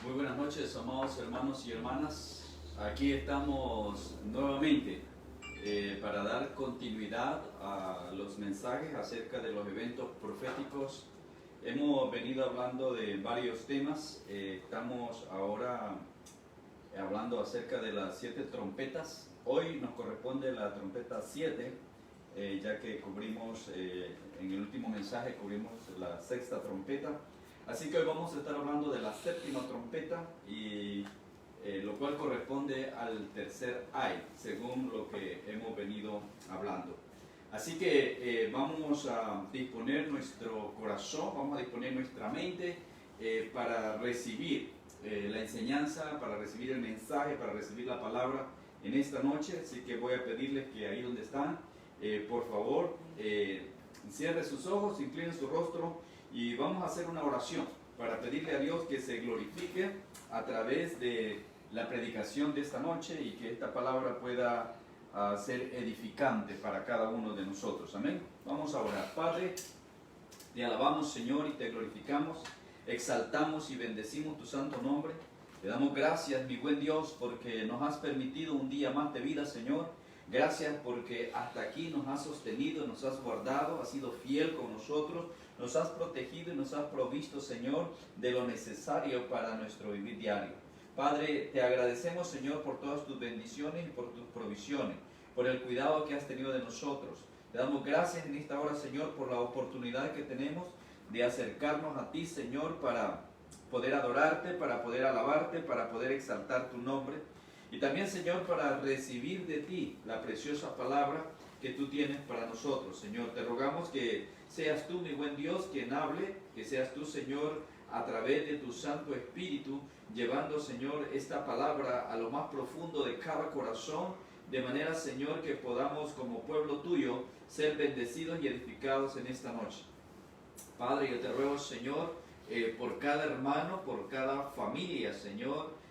Muy buenas noches, amados hermanos y hermanas. Aquí estamos nuevamente para dar continuidad a los mensajes acerca de los eventos proféticos. Hemos venido hablando de varios temas. Estamos ahora hablando acerca de las 7 trompetas. Hoy nos corresponde la trompeta 7, ya que cubrimos, en el último mensaje cubrimos la 6ª trompeta. Así que hoy vamos a estar hablando de la 7ª trompeta, y lo cual corresponde al tercer ay, según lo que hemos venido hablando. Así que vamos a disponer nuestro corazón, vamos a disponer nuestra mente para recibir la enseñanza, para recibir el mensaje, para recibir la palabra en esta noche. Así que voy a pedirles que ahí donde están, por favor, cierren sus ojos, inclinen su rostro y vamos a hacer una oración para pedirle a Dios que se glorifique a través de la predicación de esta noche y que esta palabra pueda ser edificante para cada uno de nosotros. Amén. Vamos a orar. Padre, te alabamos, Señor, y te glorificamos, exaltamos y bendecimos tu santo nombre. Te damos gracias, mi buen Dios, porque nos has permitido un día más de vida, Señor. Gracias porque hasta aquí nos has sostenido, nos has guardado, has sido fiel con nosotros, nos has protegido y nos has provisto, Señor, de lo necesario para nuestro vivir diario. Padre, te agradecemos, Señor, por todas tus bendiciones y por tus provisiones, por el cuidado que has tenido de nosotros. Te damos gracias en esta hora, Señor, por la oportunidad que tenemos de acercarnos a ti, Señor, para poder adorarte, para poder alabarte, para poder exaltar tu nombre. Y también, Señor, para recibir de ti la preciosa palabra que tú tienes para nosotros. Señor, te rogamos que seas tú, mi buen Dios, quien hable, que seas tú, Señor, a través de tu Santo Espíritu, llevando, Señor, esta palabra a lo más profundo de cada corazón, de manera, Señor, que podamos como pueblo tuyo ser bendecidos y edificados en esta noche. Padre, yo te ruego, Señor, por cada hermano, por cada familia, Señor,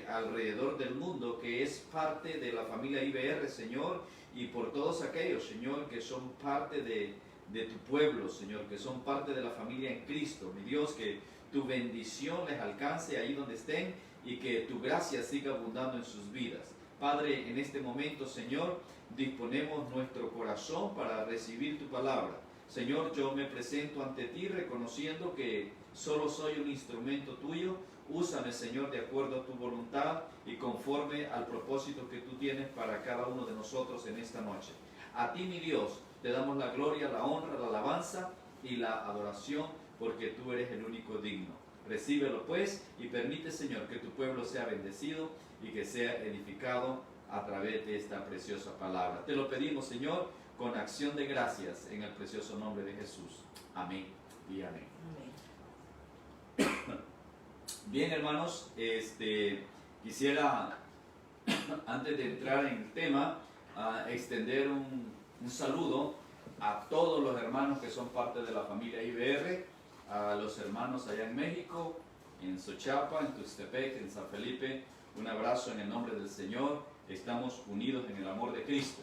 alrededor del mundo que es parte de la familia IBR, Señor, y por todos aquellos, Señor, que son parte de tu pueblo, Señor, que son parte de la familia en Cristo. Mi Dios, que tu bendición les alcance ahí donde estén y que tu gracia siga abundando en sus vidas. Padre, en este momento, Señor, disponemos nuestro corazón para recibir tu palabra. Señor, yo me presento ante ti reconociendo que solo soy un instrumento tuyo. Úsame, Señor, de acuerdo a tu voluntad y conforme al propósito que tú tienes para cada uno de nosotros en esta noche. A ti, mi Dios, te damos la gloria, la honra, la alabanza y la adoración, porque tú eres el único digno. Recíbelo, pues, y permite, Señor, que tu pueblo sea bendecido y que sea edificado a través de esta preciosa palabra. Te lo pedimos, Señor, con acción de gracias en el precioso nombre de Jesús. Amén y amén. Bien, hermanos, quisiera, antes de entrar en el tema, extender un saludo a todos los hermanos que son parte de la familia IBR, a los hermanos allá en México, en Xochapa, en Tuxtepec, en San Felipe. Un abrazo en el nombre del Señor. Estamos unidos en el amor de Cristo.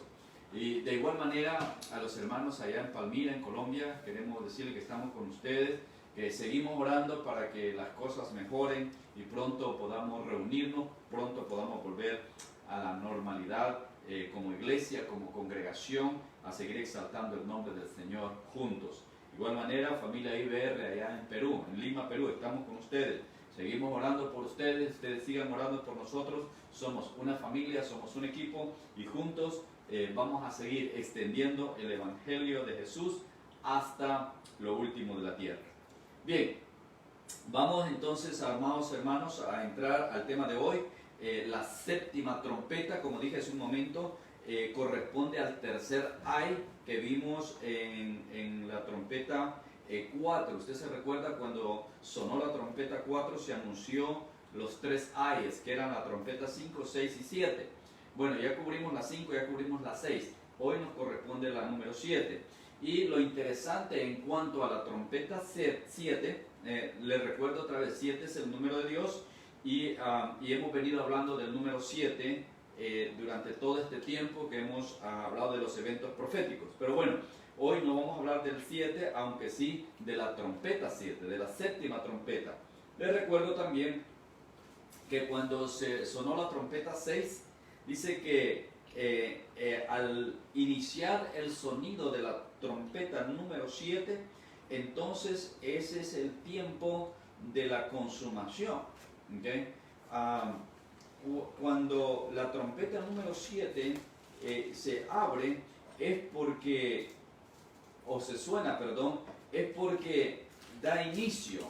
Y de igual manera a los hermanos allá en Palmira, en Colombia, queremos decirles que estamos con ustedes, que seguimos orando para que las cosas mejoren y pronto podamos reunirnos, pronto podamos volver a la normalidad como iglesia, como congregación, a seguir exaltando el nombre del Señor juntos. De igual manera, familia IBR allá en Perú, en Lima, Perú, estamos con ustedes. Seguimos orando por ustedes, ustedes sigan orando por nosotros. Somos una familia, somos un equipo y juntos vamos a seguir extendiendo el Evangelio de Jesús hasta lo último de la tierra. Bien, vamos entonces, amados hermanos, a entrar al tema de hoy. La 7ª trompeta, como dije hace un momento, corresponde al tercer ay que vimos en la trompeta 4. Usted se recuerda cuando sonó la trompeta 4, se anunció los 3 ayes, que eran la trompeta 5, 6 y 7. Bueno, ya cubrimos la 5, ya cubrimos la 6. Hoy nos corresponde la número 7. Y lo interesante en cuanto a la trompeta 7, les recuerdo otra vez, 7 es el número de Dios y hemos venido hablando del número 7 durante todo este tiempo que hemos hablado de los eventos proféticos. Pero bueno, hoy no vamos a hablar del 7, aunque sí de la trompeta 7, de la 7ª trompeta. Les recuerdo también que cuando se sonó la trompeta 6, dice que al iniciar el sonido de la trompeta número 7, entonces ese es el tiempo de la consumación. ¿Okay? Cuando la trompeta número 7 se abre, es porque, o se suena, perdón, es porque da inicio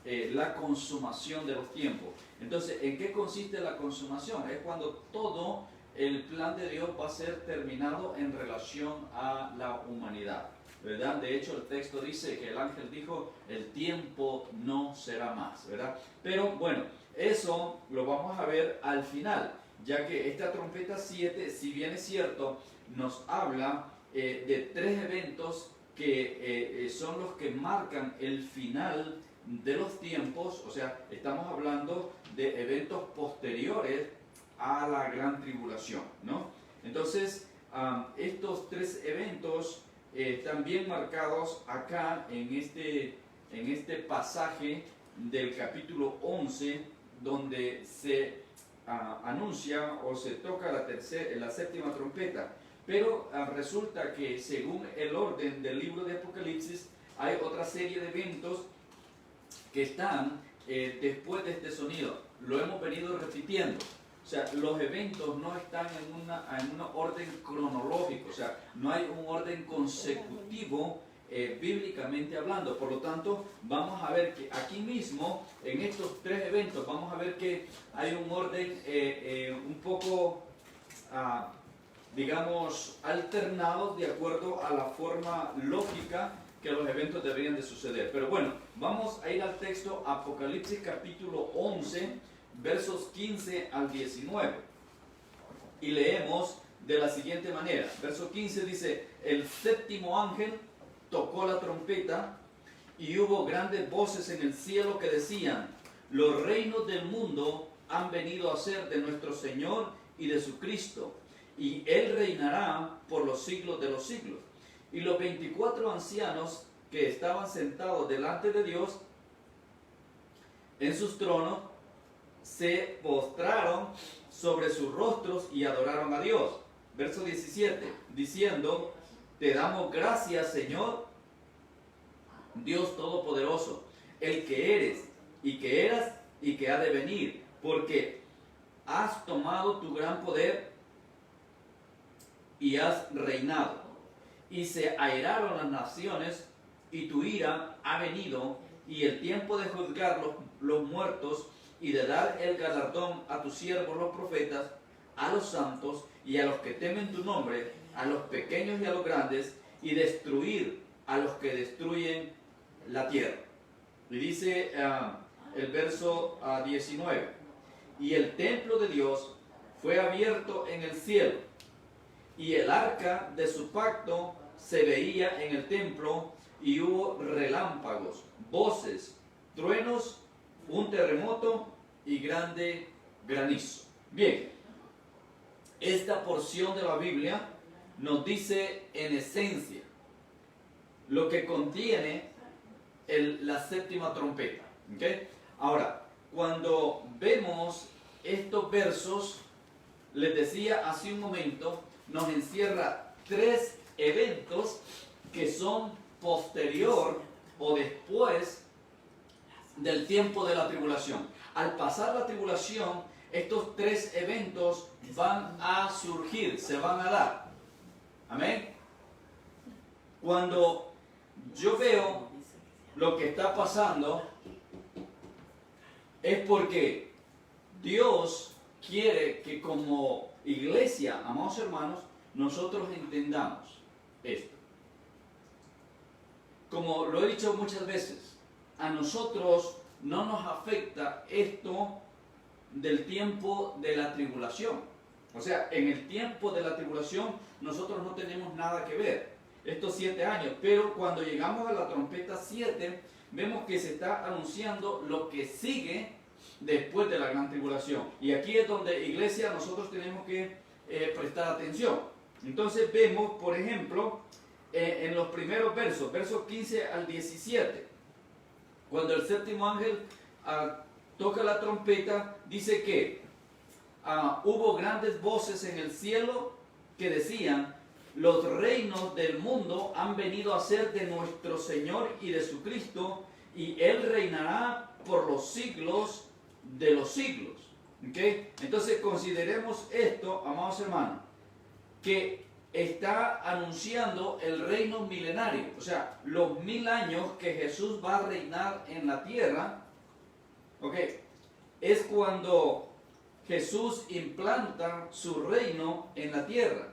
la consumación de los tiempos. Entonces, ¿en qué consiste la consumación? Es cuando todo el plan de Dios va a ser terminado en relación a la humanidad, ¿verdad? De hecho, el texto dice que el ángel dijo, el tiempo no será más, ¿verdad? Pero bueno, eso lo vamos a ver al final, ya que esta trompeta 7, si bien es cierto, nos habla de 3 eventos que son los que marcan el final de los tiempos. O sea, estamos hablando de eventos posteriores a la gran tribulación, ¿no? Entonces, estos 3 eventos están bien marcados acá en este pasaje del capítulo 11, donde se anuncia o se toca la séptima trompeta. Pero resulta que según el orden del libro de Apocalipsis, hay otra serie de eventos que están después de este sonido. Lo hemos venido repitiendo. O sea, los eventos no están en un orden cronológico, o sea, no hay un orden consecutivo bíblicamente hablando. Por lo tanto, vamos a ver que aquí mismo, en estos 3 eventos, vamos a ver que hay un orden un poco, digamos, alternado de acuerdo a la forma lógica que los eventos deberían de suceder. Pero bueno, vamos a ir al texto Apocalipsis capítulo 11, versos 15 al 19. Y leemos de la siguiente manera. Verso 15 dice, el séptimo ángel tocó la trompeta y hubo grandes voces en el cielo que decían, los reinos del mundo han venido a ser de nuestro Señor y de su Cristo, y Él reinará por los siglos de los siglos. Y los 24 ancianos que estaban sentados delante de Dios en sus tronos, se postraron sobre sus rostros y adoraron a Dios. Verso 17, diciendo, te damos gracias, Señor, Dios Todopoderoso, el que eres, y que eras, y que ha de venir, porque has tomado tu gran poder y has reinado. Y se airaron las naciones, y tu ira ha venido, y el tiempo de juzgar los muertos, y de dar el galardón a tus siervos los profetas, a los santos y a los que temen tu nombre, a los pequeños y a los grandes, y destruir a los que destruyen la tierra. Y dice el verso 19, y el templo de Dios fue abierto en el cielo, y el arca de su pacto se veía en el templo, y hubo relámpagos, voces, truenos, un terremoto y grande granizo. Bien, esta porción de la Biblia nos dice en esencia lo que contiene la séptima trompeta. ¿Okay? Ahora, cuando vemos estos versos, les decía hace un momento, nos encierra 3 eventos que son posterior o después del tiempo de la tribulación. Al pasar la tribulación, estos 3 eventos van a surgir, se van a dar. Amén. Cuando yo veo lo que está pasando, es porque Dios quiere que como iglesia, amados hermanos, nosotros entendamos esto. Como lo he dicho muchas veces, a nosotros no nos afecta esto del tiempo de la tribulación. O sea, en el tiempo de la tribulación nosotros no tenemos nada que ver, estos 7 años. Pero cuando llegamos a la trompeta 7, vemos que se está anunciando lo que sigue después de la gran tribulación. Y aquí es donde, iglesia, nosotros tenemos que prestar atención. Entonces vemos, por ejemplo, en los primeros versos 15 al 17, cuando el séptimo ángel toca la trompeta, dice que hubo grandes voces en el cielo que decían: los reinos del mundo han venido a ser de nuestro Señor y de su Cristo, y Él reinará por los siglos de los siglos. ¿Okay? Entonces consideremos esto, amados hermanos, que está anunciando el reino milenario, o sea, los 1000 años que Jesús va a reinar en la tierra. ¿Okay? Es cuando Jesús implanta su reino en la tierra.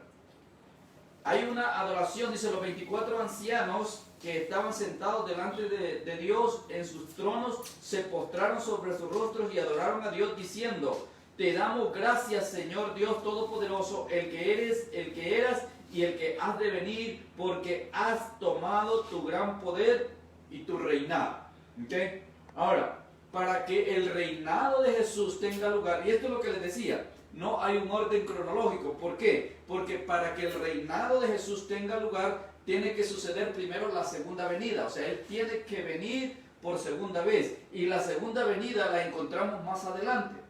Hay una adoración, dice, los 24 ancianos que estaban sentados delante de Dios en sus tronos, se postraron sobre sus rostros y adoraron a Dios diciendo: te damos gracias, Señor Dios Todopoderoso, el que eres, el que eras y el que has de venir, porque has tomado tu gran poder y tu reinado. ¿Okay? Ahora, para que el reinado de Jesús tenga lugar, y esto es lo que les decía, no hay un orden cronológico. ¿Por qué? Porque para que el reinado de Jesús tenga lugar, tiene que suceder primero la segunda venida. O sea, Él tiene que venir por segunda vez. Y la segunda venida la encontramos más adelante.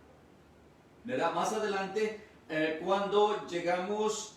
¿Verdad? Más adelante, cuando llegamos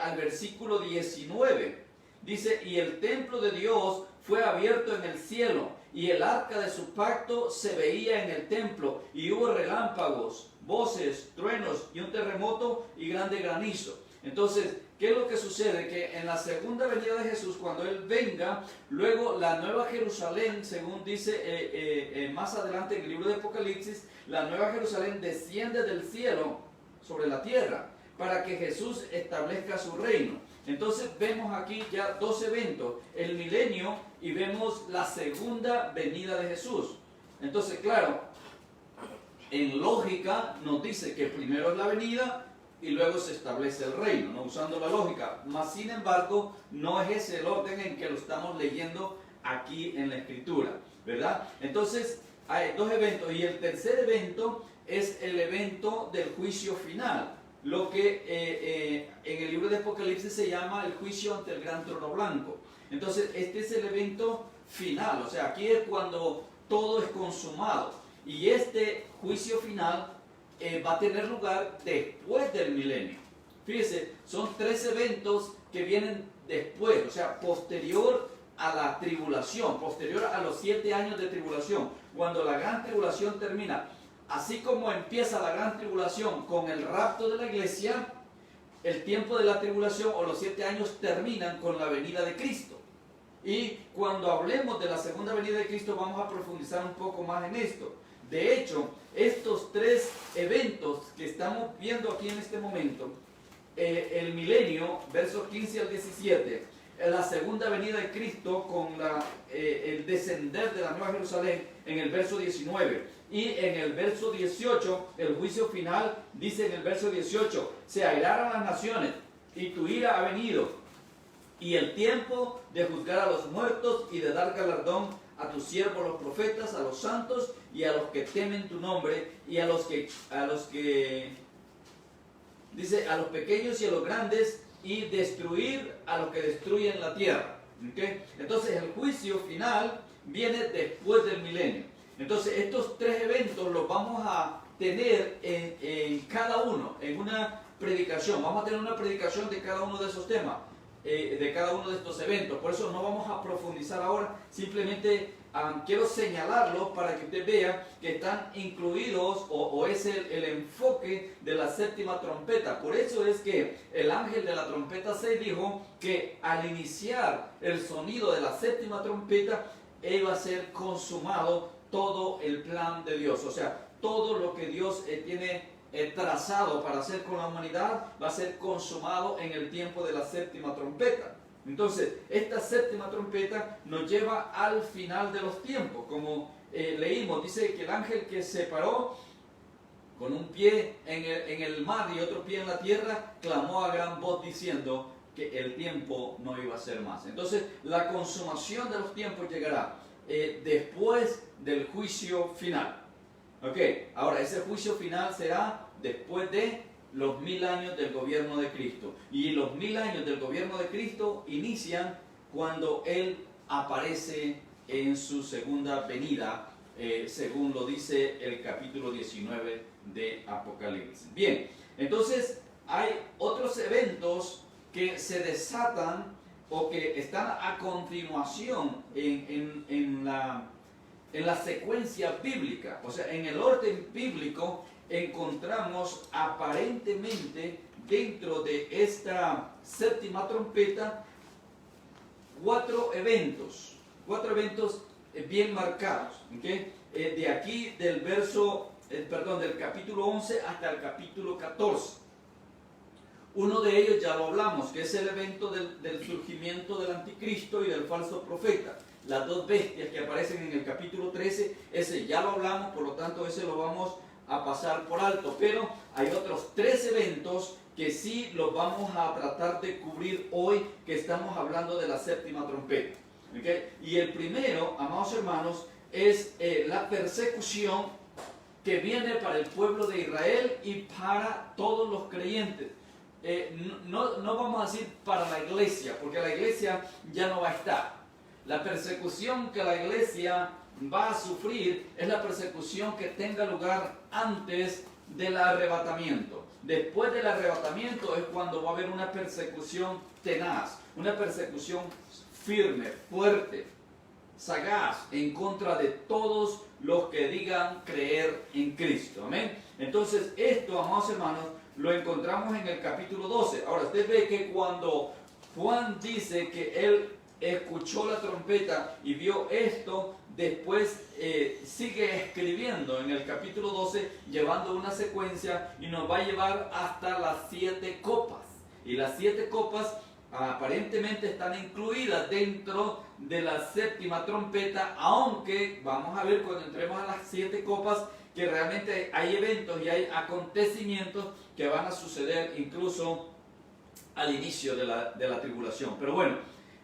al versículo 19. Dice: y el templo de Dios fue abierto en el cielo, y el arca de su pacto se veía en el templo, y hubo relámpagos, voces, truenos y un terremoto y grande granizo. Entonces, ¿qué es lo que sucede? Que en la segunda venida de Jesús, cuando Él venga, luego la nueva Jerusalén, según dice más adelante en el libro de Apocalipsis, la nueva Jerusalén desciende del cielo sobre la tierra para que Jesús establezca su reino. Entonces vemos aquí ya dos eventos, el milenio y vemos la segunda venida de Jesús. Entonces, claro, en lógica nos dice que primero es la venida y luego se establece el reino, ¿no? Usando la lógica. Mas, sin embargo, no es ese el orden en que lo estamos leyendo aquí en la Escritura, ¿verdad? Entonces, hay dos eventos, y el tercer evento es el evento del juicio final, lo que en el libro de Apocalipsis se llama el juicio ante el gran trono blanco. Entonces, este es el evento final, o sea, aquí es cuando todo es consumado, y este juicio final va a tener lugar después del milenio. Fíjese, son 3 eventos que vienen después, o sea, posterior a la tribulación, posterior a los 7 años de tribulación, cuando la gran tribulación termina. Así como empieza la gran tribulación con el rapto de la iglesia, el tiempo de la tribulación o los 7 años terminan con la venida de Cristo. Y cuando hablemos de la segunda venida de Cristo vamos a profundizar un poco más en esto. De hecho, estos 3 eventos que estamos viendo aquí en este momento, el milenio, versos 15 al 17, la segunda venida de Cristo con el descender de la Nueva Jerusalén en el verso 19, y en el verso 18, el juicio final, dice en el verso 18, se airaron las naciones y tu ira ha venido, y el tiempo de juzgar a los muertos y de dar galardón a tus siervos los profetas, a los santos y a los que temen tu nombre, y a los que dice, a los pequeños y a los grandes, y destruir a los que destruyen la tierra. ¿Okay? Entonces el juicio final viene después del milenio. Entonces estos 3 eventos los vamos a tener en cada uno, en una predicación. Vamos a tener una predicación de cada uno de esos temas, de cada uno de estos eventos. Por eso no vamos a profundizar ahora, simplemente quiero señalarlos para que usted vea que están incluidos o es el enfoque de la séptima trompeta. Por eso es que el ángel de la trompeta 6 dijo que al iniciar el sonido de la séptima trompeta iba a ser consumado todo el plan de Dios. O sea, todo lo que Dios tiene trazado para hacer con la humanidad va a ser consumado en el tiempo de la séptima trompeta. Entonces, esta séptima trompeta nos lleva al final de los tiempos. Como leímos, dice que el ángel que se paró con un pie en el mar y otro pie en la tierra, clamó a gran voz diciendo que el tiempo no iba a ser más. Entonces, la consumación de los tiempos llegará después del juicio final. Ok, ahora ese juicio final será después de los 1000 años del gobierno de Cristo. Y los 1000 años del gobierno de Cristo inician cuando Él aparece en su segunda venida según lo dice el capítulo 19 de Apocalipsis. Bien, entonces hay otros eventos que se desatan o que están a continuación en la secuencia bíblica. O sea, en el orden bíblico encontramos aparentemente dentro de esta séptima trompeta cuatro eventos bien marcados, ¿okay? De aquí del del capítulo 11 hasta el capítulo 14. Uno de ellos ya lo hablamos, que es el evento del surgimiento del anticristo y del falso profeta. Las dos bestias que aparecen en el capítulo 13, ese ya lo hablamos, por lo tanto ese lo vamos a pasar por alto. Pero hay otros tres eventos que sí los vamos a tratar de cubrir hoy, que estamos hablando de la séptima trompeta. ¿Okay? Y el primero, amados hermanos, es la persecución que viene para el pueblo de Israel y para todos los creyentes. No vamos a decir para la iglesia, porque la iglesia ya no va a estar. La persecución que la iglesia va a sufrir es la persecución que tenga lugar antes del arrebatamiento. Después del arrebatamiento es cuando va a haber una persecución tenaz, una persecución firme, fuerte, sagaz, en contra de todos los que digan creer en Cristo. Amén. Entonces, esto, amados hermanos, lo encontramos en el capítulo 12. Ahora, usted ve que cuando Juan dice que él escuchó la trompeta y vio esto, después sigue escribiendo en el capítulo 12, llevando una secuencia y nos va a llevar hasta las 7 copas. Y las 7 copas aparentemente están incluidas dentro de la séptima trompeta, aunque vamos a ver cuando entremos a las 7 copas que realmente hay eventos y hay acontecimientos que van a suceder incluso al inicio de la tribulación. Pero bueno,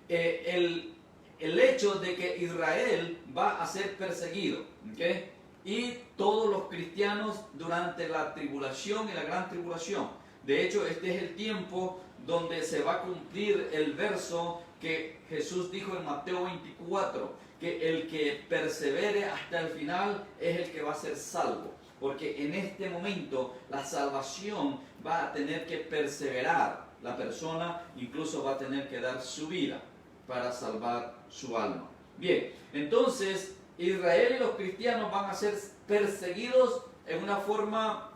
el hecho de que Israel va a ser perseguido, ¿okay? Y todos los cristianos durante la tribulación y la gran tribulación. De hecho, este es el tiempo donde se va a cumplir el verso que Jesús dijo en Mateo 24, que el que persevere hasta el final es el que va a ser salvo. Porque en este momento la salvación va a tener que perseverar. La persona incluso va a tener que dar su vida para salvar su alma. Bien, entonces Israel y los cristianos van a ser perseguidos en una forma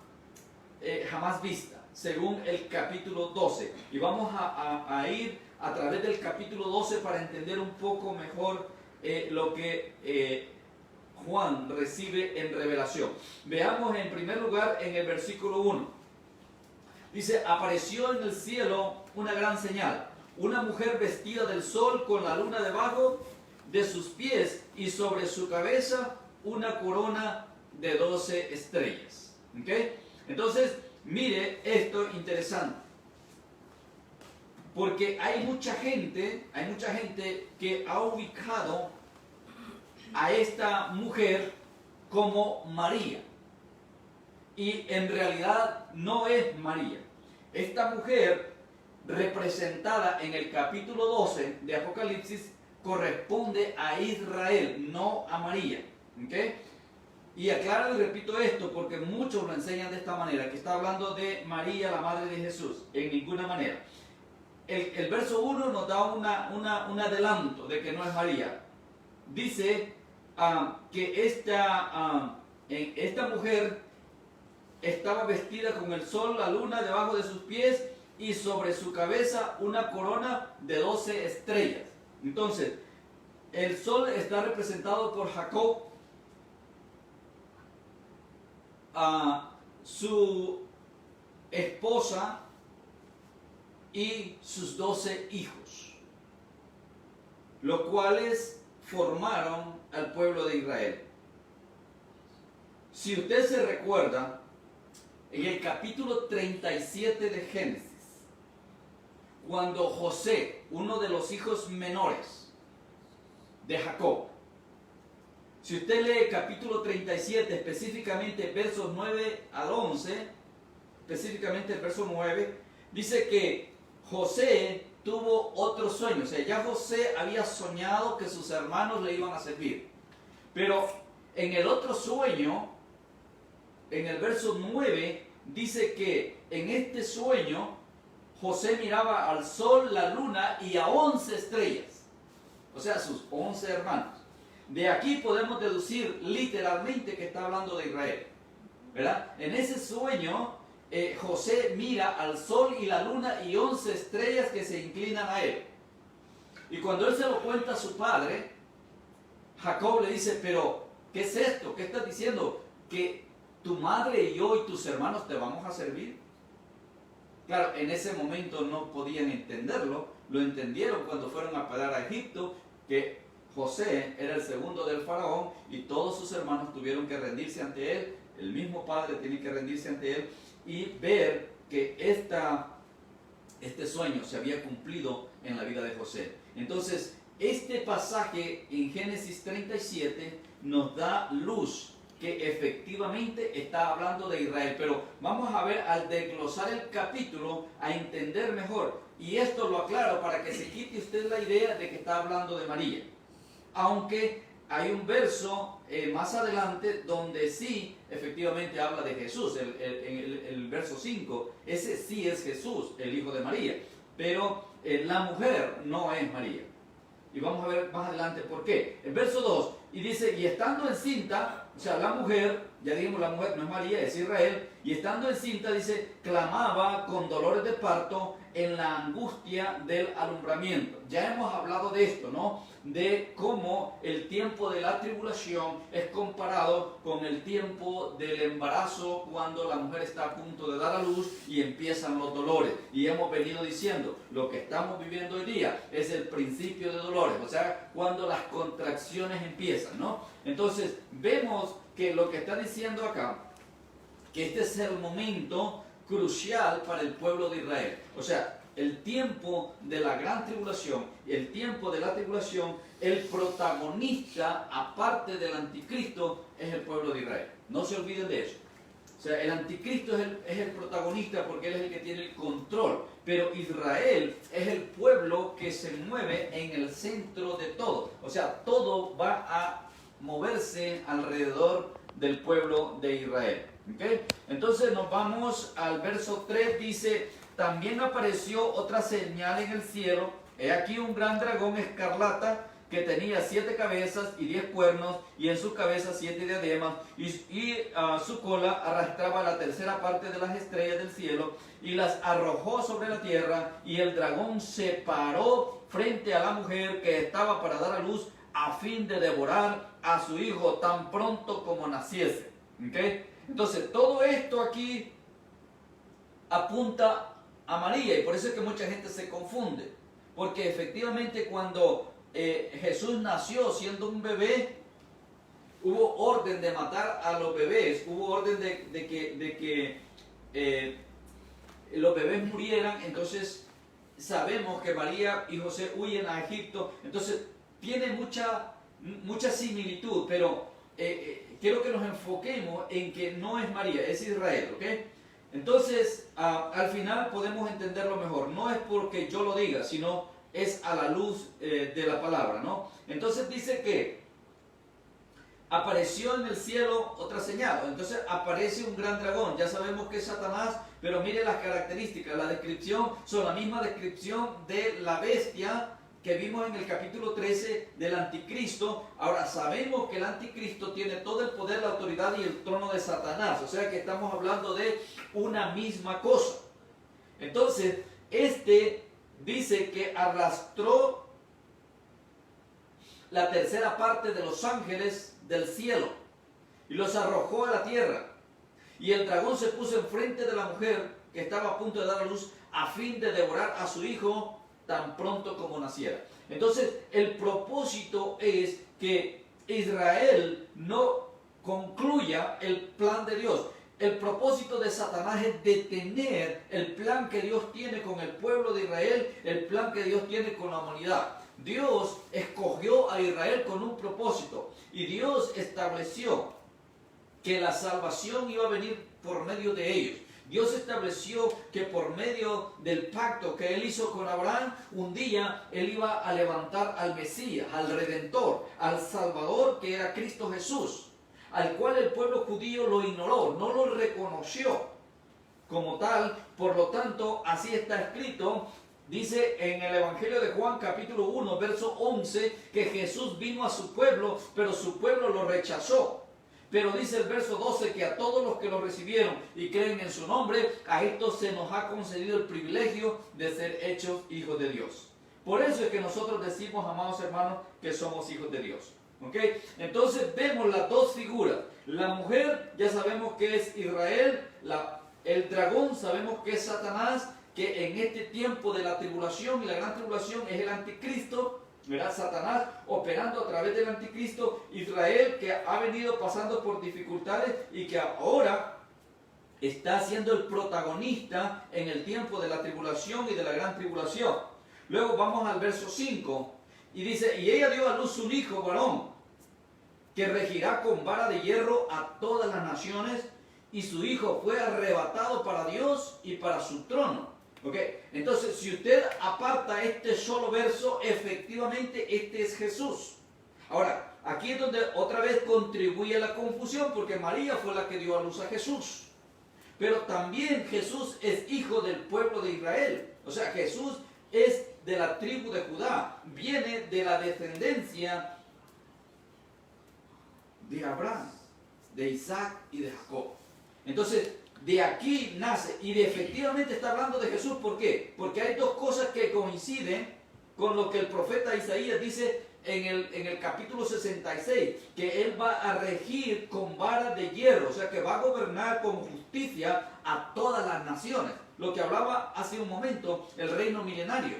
jamás vista, según el capítulo 12. Y vamos a ir a través del capítulo 12 para entender un poco mejor lo que Juan recibe en revelación. Veamos en primer lugar en el versículo 1. Dice: apareció en el cielo una gran señal, una mujer vestida del sol con la luna debajo de sus pies y sobre su cabeza una corona de 12 estrellas. ¿Okay? Entonces, mire esto interesante, porque hay mucha gente que ha ubicado a esta mujer como María, y en realidad no es María. Esta mujer, representada en el capítulo 12 de Apocalipsis, corresponde a Israel, no a María. ¿Okay? Y aclaro y repito esto porque muchos lo enseñan de esta manera, que está hablando de María, la madre de Jesús. En ninguna manera. El verso 1 nos da un adelanto de que no es María. Dice que esta mujer estaba vestida con el sol, la luna debajo de sus pies y sobre su cabeza una corona de 12 estrellas. Entonces, el sol está representado por Jacob, su esposa y sus 12 hijos, los cuales formaron al pueblo de Israel. Si usted se recuerda, en el capítulo 37 de Génesis, cuando José, uno de los hijos menores de Jacob, si usted lee el capítulo 37, específicamente versos 9 al 11, específicamente el verso 9, dice que José tuvo otro sueño. O sea, ya José había soñado que sus hermanos le iban a servir. Pero en el otro sueño, en el verso 9, dice que en este sueño José miraba al sol, la luna y a 11 estrellas, o sea, sus 11 hermanos. De aquí podemos deducir literalmente que está hablando de Israel, ¿verdad? En ese sueño José mira al sol y la luna y 11 estrellas que se inclinan a él. Y cuando él se lo cuenta a su padre, Jacob le dice, pero ¿qué es esto? ¿Qué estás diciendo? ¿Que tu madre y yo y tus hermanos te vamos a servir? Claro, en ese momento no podían entenderlo, lo entendieron cuando fueron a parar a Egipto, que José era el segundo del faraón y todos sus hermanos tuvieron que rendirse ante él, el mismo padre tiene que rendirse ante él y ver que este sueño se había cumplido en la vida de José. Entonces, este pasaje en Génesis 37 nos da luz que efectivamente está hablando de Israel. Pero vamos a ver, al desglosar el capítulo, a entender mejor. Y esto lo aclaro para que se quite usted la idea de que está hablando de María. Aunque hay un verso más adelante donde sí, efectivamente habla de Jesús, el verso 5. Ese sí es Jesús, el hijo de María. Pero la mujer no es María. Y vamos a ver más adelante por qué. El verso 2, y dice, y estando encinta, o sea, la mujer, ya dijimos la mujer no es María, es Israel, y estando encinta, dice, clamaba con dolores de parto en la angustia del alumbramiento. Ya hemos hablado de esto, ¿no? De cómo el tiempo de la tribulación es comparado con el tiempo del embarazo cuando la mujer está a punto de dar a luz y empiezan los dolores. Y hemos venido diciendo, lo que estamos viviendo hoy día es el principio de dolores, o sea, cuando las contracciones empiezan, ¿no? Entonces, vemos que lo que está diciendo acá, que este es el momento crucial para el pueblo de Israel. O sea, el tiempo de la gran tribulación, el tiempo de la tribulación, el protagonista, aparte del anticristo, es el pueblo de Israel. No se olviden de eso. O sea, el anticristo es el protagonista porque él es el que tiene el control. Pero Israel es el pueblo que se mueve en el centro de todo. O sea, todo va a moverse alrededor del pueblo de Israel. ¿Okay? Entonces nos vamos al verso 3, dice, también apareció otra señal en el cielo, he aquí un gran dragón escarlata que tenía 7 cabezas y 10 cuernos, y en sus cabezas 7 diademas, y su cola arrastraba la tercera parte de las estrellas del cielo, y las arrojó sobre la tierra, y el dragón se paró frente a la mujer que estaba para dar a luz, a fin de devorar a su hijo tan pronto como naciese. ¿Okay? Entonces, todo esto aquí apunta a María, y por eso es que mucha gente se confunde, porque efectivamente cuando Jesús nació siendo un bebé, hubo orden de matar a los bebés, hubo orden de que los bebés murieran. Entonces sabemos que María y José huyen a Egipto, entonces tiene mucha similitud, pero quiero que nos enfoquemos en que no es María, es Israel, ¿ok? Entonces, al final podemos entenderlo mejor. No es porque yo lo diga, sino es a la luz de la palabra, ¿no? Entonces dice que apareció en el cielo otra señal. Entonces aparece un gran dragón. Ya sabemos que es Satanás, pero mire las características. La descripción son la misma descripción de la bestia que vimos en el capítulo 13 del anticristo. Ahora sabemos que el anticristo tiene todo el poder, la autoridad y el trono de Satanás. O sea que estamos hablando de una misma cosa. Entonces, dice que arrastró la tercera parte de los ángeles del cielo y los arrojó a la tierra. Y el dragón se puso enfrente de la mujer que estaba a punto de dar a luz a fin de devorar a su hijo tan pronto como naciera. Entonces, el propósito es que Israel no concluya el plan de Dios. El propósito de Satanás es detener el plan que Dios tiene con el pueblo de Israel, el plan que Dios tiene con la humanidad. Dios escogió a Israel con un propósito y Dios estableció que la salvación iba a venir por medio de ellos. Dios estableció que por medio del pacto que Él hizo con Abraham, un día Él iba a levantar al Mesías, al Redentor, al Salvador, que era Cristo Jesús. al cual el pueblo judío lo ignoró, no lo reconoció como tal. Por lo tanto, así está escrito. Dice en el Evangelio de Juan capítulo 1, verso 11, que Jesús vino a su pueblo, pero su pueblo lo rechazó. Pero dice el verso 12 que a todos los que lo recibieron y creen en su nombre, a estos se nos ha concedido el privilegio de ser hechos hijos de Dios. Por eso es que nosotros decimos, amados hermanos, que somos hijos de Dios. ¿Ok? Entonces vemos las dos figuras. La mujer ya sabemos que es Israel, el dragón sabemos que es Satanás, que en este tiempo de la tribulación y la gran tribulación es el anticristo, ¿verdad? Satanás operando a través del anticristo, Israel que ha venido pasando por dificultades y que ahora está siendo el protagonista en el tiempo de la tribulación y de la gran tribulación. Luego vamos al verso 5 y dice, y ella dio a luz un hijo varón, que regirá con vara de hierro a todas las naciones, y su hijo fue arrebatado para Dios y para su trono. Okay. Entonces, si usted aparta este solo verso, efectivamente este es Jesús. Ahora, aquí es donde otra vez contribuye la confusión, porque María fue la que dio a luz a Jesús. Pero también Jesús es hijo del pueblo de Israel. O sea, Jesús es de la tribu de Judá, viene de la descendencia de Abraham, de Isaac y de Jacob. Entonces, de aquí nace, y efectivamente está hablando de Jesús. ¿Por qué? Porque hay dos cosas que coinciden con lo que el profeta Isaías dice en el capítulo 66, que él va a regir con vara de hierro, o sea que va a gobernar con justicia a todas las naciones. Lo que hablaba hace un momento, el reino milenario.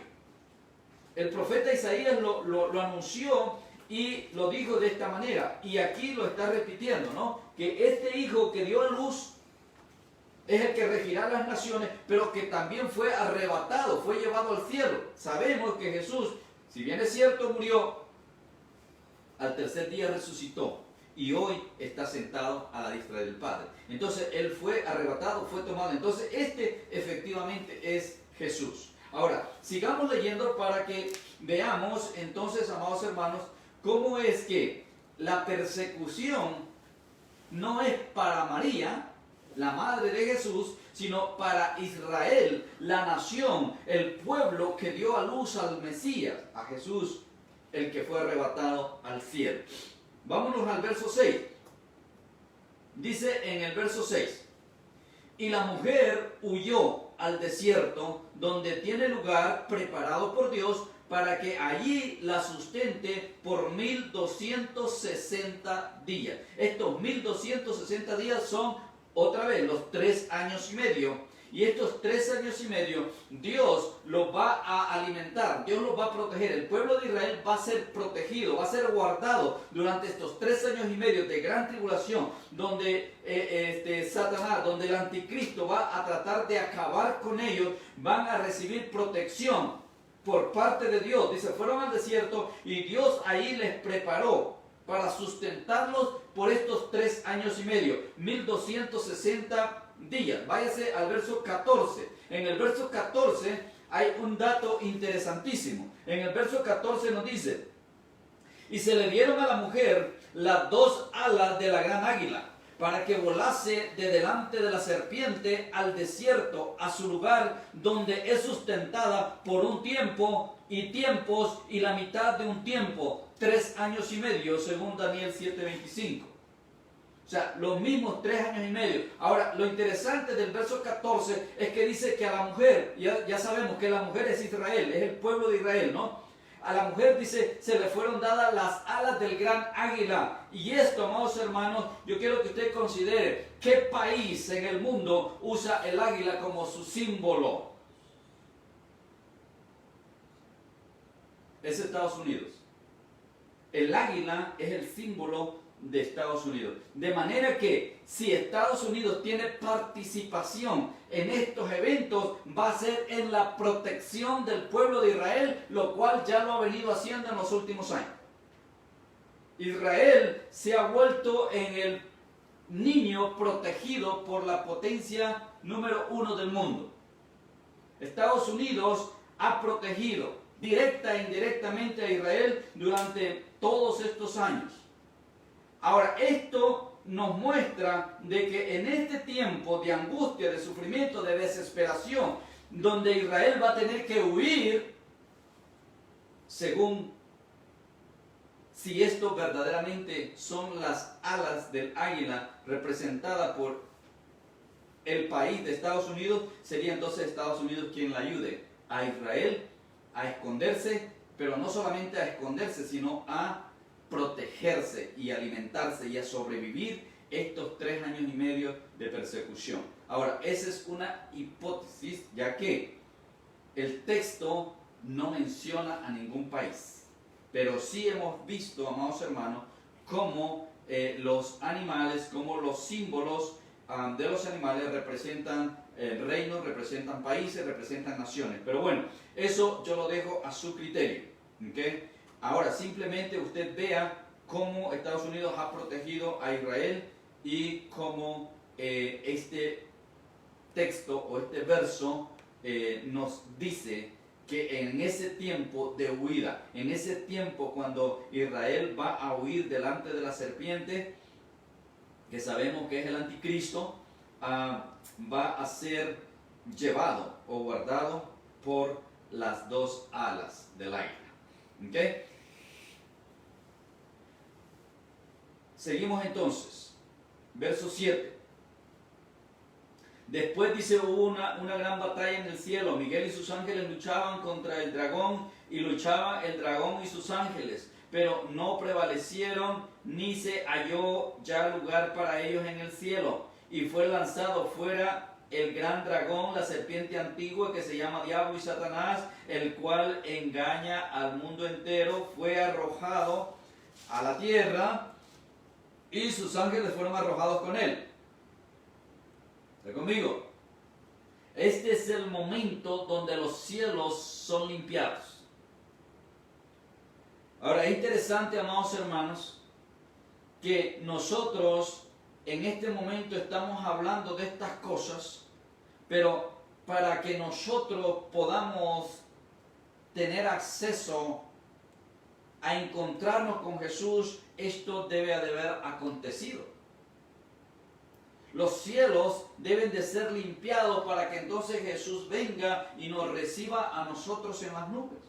El profeta Isaías lo anunció y lo dijo de esta manera, y aquí lo está repitiendo, ¿no? Que este hijo que dio a luz es el que regirá las naciones, pero que también fue arrebatado, fue llevado al cielo. Sabemos que Jesús, si bien es cierto, murió, al tercer día resucitó y hoy está sentado a la diestra del Padre. Entonces él fue arrebatado, fue tomado. Entonces este efectivamente es Jesús. Ahora, sigamos leyendo para que veamos entonces, amados hermanos, cómo es que la persecución no es para María, la madre de Jesús, sino para Israel, la nación, el pueblo que dio a luz al Mesías, a Jesús, el que fue arrebatado al cielo. Vámonos al verso 6. Dice en el verso 6, y la mujer huyó al desierto, donde tiene lugar preparado por Dios, para que allí la sustente por 1260 días. Estos 1260 días son otra vez los 3 años y medio. Y estos 3 años y medio Dios los va a alimentar, Dios los va a proteger. El pueblo de Israel va a ser protegido, va a ser guardado durante estos 3 años y medio de gran tribulación, donde Satanás, donde el anticristo va a tratar de acabar con ellos. Van a recibir protección por parte de Dios. Dice, fueron al desierto y Dios ahí les preparó para sustentarlos por estos 3 años y medio, 1260 días. Váyase al verso 14. En el verso 14 hay un dato interesantísimo. En el verso 14 nos dice, y se le dieron a la mujer las 2 alas de la gran águila, para que volase de delante de la serpiente al desierto, a su lugar donde es sustentada por un tiempo y tiempos y la mitad de un tiempo, 3 años y medio, según Daniel 7:25. O sea, los mismos 3 años y medio. Ahora, lo interesante del verso 14 es que dice que a la mujer, ya sabemos que la mujer es Israel, es el pueblo de Israel, ¿no? A la mujer, dice, se le fueron dadas las alas del gran águila. Y esto, amados hermanos, yo quiero que usted considere qué país en el mundo usa el águila como su símbolo. Es Estados Unidos. El águila es el símbolo de Estados Unidos. De manera que si Estados Unidos tiene participación en estos eventos, va a ser en la protección del pueblo de Israel, lo cual ya lo ha venido haciendo en los últimos años. Israel se ha vuelto en el niño protegido por la potencia número 1 del mundo. Estados Unidos ha protegido directa e indirectamente a Israel durante todos estos años. Ahora, esto nos muestra de que en este tiempo de angustia, de sufrimiento, de desesperación, donde Israel va a tener que huir, según si esto verdaderamente son las alas del águila representadas por el país de Estados Unidos, sería entonces Estados Unidos quien la ayude a Israel a esconderse, pero no solamente a esconderse, sino a protegerse y alimentarse y a sobrevivir estos 3 años y medio de persecución. Ahora, esa es una hipótesis, ya que el texto no menciona a ningún país, pero sí hemos visto, amados hermanos, cómo los animales, como los símbolos de los animales representan reinos, representan países, representan naciones. Pero bueno, eso yo lo dejo a su criterio, ¿okay? Ahora, simplemente usted vea cómo Estados Unidos ha protegido a Israel y cómo este texto o este verso nos dice que en ese tiempo de huida, en ese tiempo cuando Israel va a huir delante de la serpiente, que sabemos que es el anticristo, va a ser llevado o guardado por las 2 alas del águila. ¿Okay? Seguimos entonces, verso 7. Después dice, hubo una gran batalla en el cielo. Miguel y sus ángeles luchaban contra el dragón, y luchaba el dragón y sus ángeles, pero no prevalecieron, ni se halló ya lugar para ellos en el cielo. Y fue lanzado fuera el gran dragón, la serpiente antigua, que se llama Diablo y Satanás, el cual engaña al mundo entero. Fue arrojado a la tierra, y sus ángeles fueron arrojados con él. ¿Está conmigo? Este es el momento donde los cielos son limpiados. Ahora, es interesante, amados hermanos, que nosotros en este momento estamos hablando de estas cosas, pero para que nosotros podamos tener acceso a encontrarnos con Jesús, esto debe de haber acontecido. Los cielos deben de ser limpiados para que entonces Jesús venga y nos reciba a nosotros en las nubes.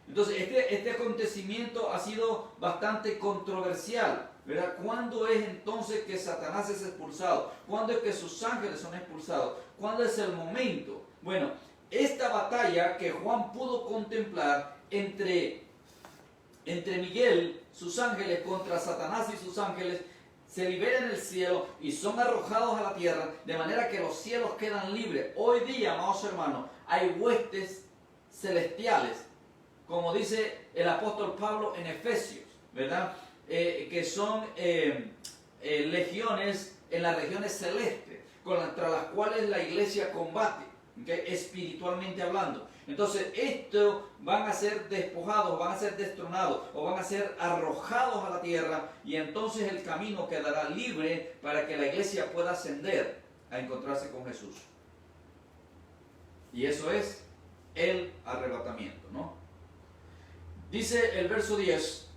Entonces, este acontecimiento ha sido bastante controversial, ¿verdad? ¿Cuándo es entonces que Satanás es expulsado? ¿Cuándo es que sus ángeles son expulsados? ¿Cuándo es el momento? Bueno, esta batalla que Juan pudo contemplar entre Miguel, sus ángeles, contra Satanás y sus ángeles, se libera en el cielo y son arrojados a la tierra, de manera que los cielos quedan libres. Hoy día, amados hermanos, hay huestes celestiales, como dice el apóstol Pablo en Efesios, ¿verdad? Que son legiones en las regiones celestes, contra las cuales la iglesia combate, ¿okay? Espiritualmente hablando. Entonces, estos van a ser despojados, van a ser destronados o van a ser arrojados a la tierra, y entonces el camino quedará libre para que la iglesia pueda ascender a encontrarse con Jesús. Y eso es el arrebatamiento, ¿no? Dice el verso 10,